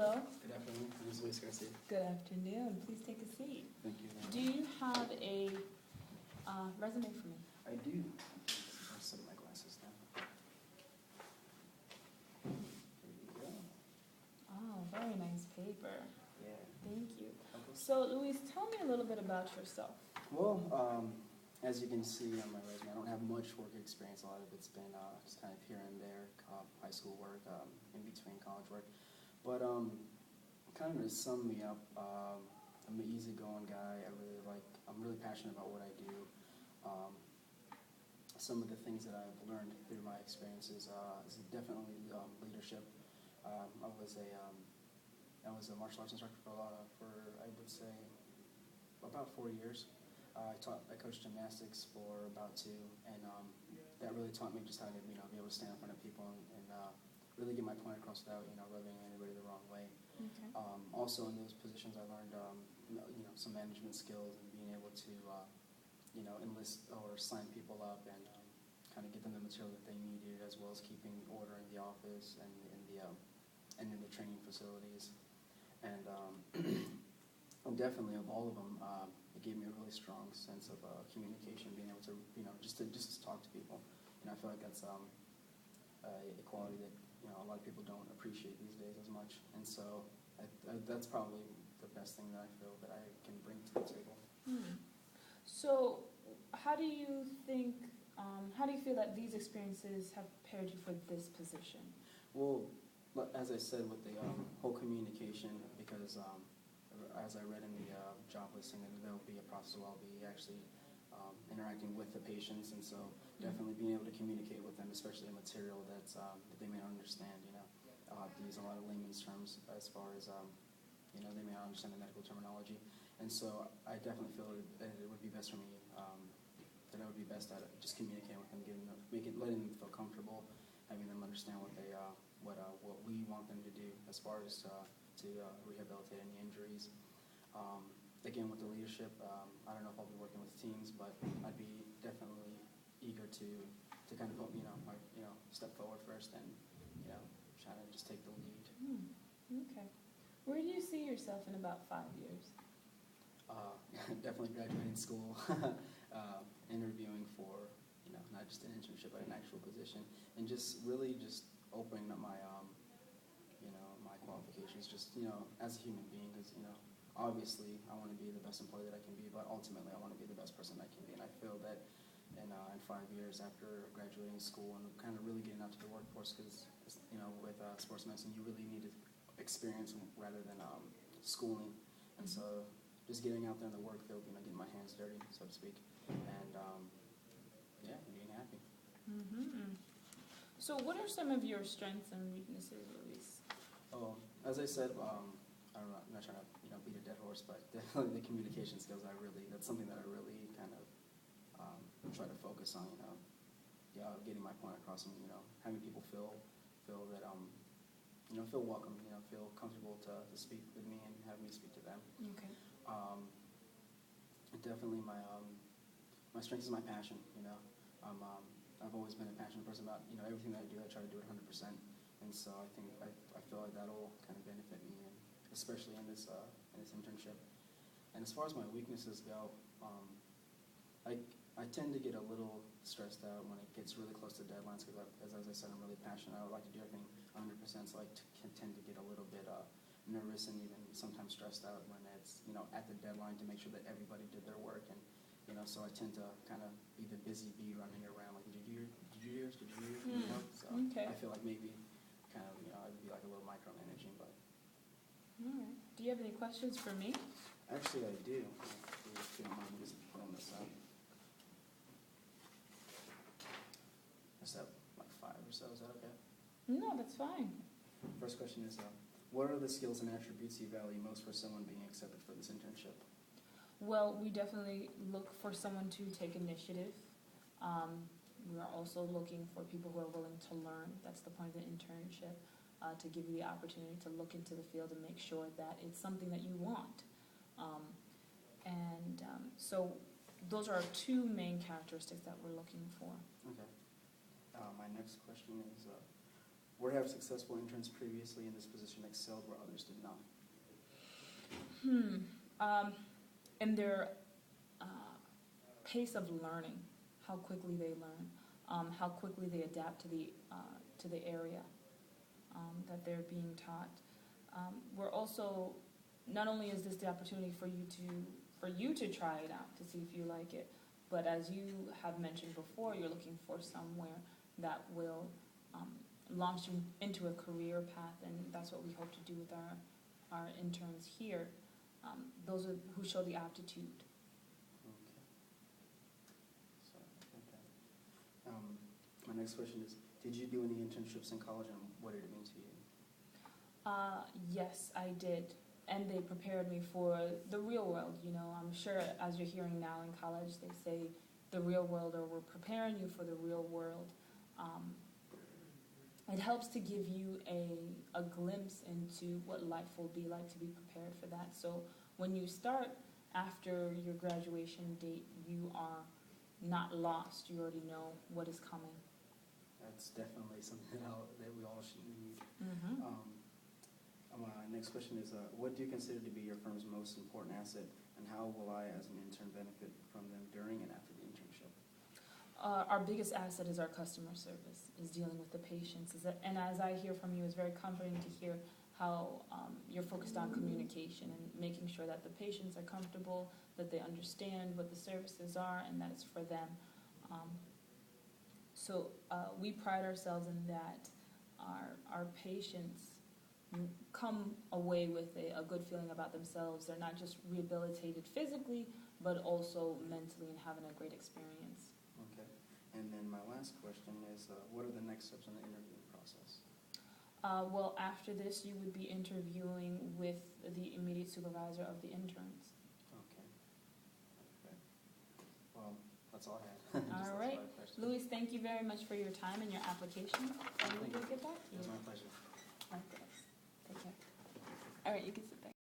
hello. Good afternoon. My name is Luis Garcia. Good afternoon. Please take a seat. Thank you. Do you have a resume for me? I do. I'll set my glasses down. There you go. Oh, very nice paper. Yeah. Thank you. Okay. So, Luis, tell me a little bit about yourself. Well, as you can see on my resume, I don't have much work experience. A lot of it's been just kind of here and there, high school work, in between college work. But kind of to sum me up, I'm an easygoing guy. I'm really passionate about what I do. Some of the things that I've learned through my experiences is definitely leadership. I was a martial arts instructor for I would say about 4 years. I coached gymnastics for about 2, and that really taught me just how to be able to stand in front of people and really get my point across without rubbing anybody the wrong way. Okay. Also in those positions, I learned some management skills and being able to enlist or sign people up and kind of get them the material that they needed, as well as keeping order in the office and in the training facilities. And definitely of all of them, it gave me a really strong sense of communication, being able to just to talk to people. And I feel like that's a quality that a lot of people don't appreciate these days as much. And so that's probably the best thing that I feel that I can bring to the table. So, how do you feel that these experiences have prepared you for this position? Well, as I said, with the whole communication, because as I read in the job listing, that there will be a process where I'll be actually interacting with the patients, and so definitely being able to communicate with them, especially a material that they may not understand. I'll have to use a lot of layman's terms as far as they may not understand the medical terminology, and so I definitely feel that it would be best for me that I would be best at just communicating with them, letting them feel comfortable, having them understand what we want them to do as far as to rehabilitate any injuries. Again, with the leadership, I don't know if I'll be working with teams, but I'd be definitely eager to kind of help step forward first and try to just take the lead. Okay. Where do you see yourself in about 5 years? Definitely graduating school, interviewing for not just an internship but an actual position, and just really just opening up my my qualifications, just as a human being, because obviously I want to be the best employee that I can be, but ultimately I want to be the best person I can be, and I feel that in 5 years after graduating school and kind of really getting out to the workforce, because with sports medicine you really need experience rather than schooling, and so just getting out there in the work field, getting my hands dirty, so to speak, and being happy. So what are some of your strengths and weaknesses, Luis? Oh, as I said, I'm not trying to beat a dead horse, but definitely the communication skills. That's something that I really kind of try to focus on. Getting my point across, and having people feel that feel welcome, feel comfortable to speak with me and have me speak to them. Okay. Definitely my strength is my passion. I've always been a passionate person about everything that I do. I try to do it 100%, and so I think I feel like that'll kind of benefit me, and especially in this internship. And as far as my weaknesses go, I tend to get a little stressed out when it gets really close to deadlines, because as I said, I'm really passionate. I would like to do everything 100%, so I tend to get a little bit nervous and even sometimes stressed out when it's at the deadline to make sure that everybody did their work, and so I tend to kind of be the busy bee running around like, did you do yours? So Okay. I feel like maybe kind of I would be like a little micromanaging, but. All right. Do you have any questions for me? Actually, I do. If you don't mind me just pulling this up. I just have like 5 or so. Is that okay? No, that's fine. First question is, what are the skills and attributes you value most for someone being accepted for this internship? Well, we definitely look for someone to take initiative. We are also looking for people who are willing to learn. That's the point of the internship, to give you the opportunity to look into the field and make sure that it's something that you want. So those are our 2 main characteristics that we're looking for. Okay. My next question is, where have successful interns previously in this position excelled where others did not? In their pace of learning, how quickly they learn, how quickly they adapt to the area that they're being taught. We're also, not only is this the opportunity for you to try it out to see if you like it, but as you have mentioned before, you're looking for somewhere that will launch you into a career path, and that's what we hope to do with our interns here. Those are who show the aptitude. Okay. So, okay. My next question is, did you do any internships in college, and what did it mean to you? Yes, I did. And they prepared me for the real world. You know, I'm sure as you're hearing now in college, they say the real world, or we're preparing you for the real world. It helps to give you a glimpse into what life will be like, to be prepared for that. So when you start after your graduation date, you are not lost. You already know what is coming. That's definitely something that we all should need. Mm-hmm. My next question is, what do you consider to be your firm's most important asset, and how will I, as an intern, benefit from them during and after the internship? Our biggest asset is our customer service, is dealing with the patients. And as I hear from you, it's very comforting to hear how you're focused on communication and making sure that the patients are comfortable, that they understand what the services are, and that it's for them. So we pride ourselves in that our patients come away with a good feeling about themselves. They're not just rehabilitated physically, but also mentally, and having a great experience. Okay. And then my last question is, what are the next steps in the interviewing process? Well, after this, you would be interviewing with the immediate supervisor of the interns. Okay. Okay. Well, that's all I had. All right. Luis, thank you very much for your time and your application. And we will get back to you. It's my pleasure. Likewise. Take care. All right, you can sit.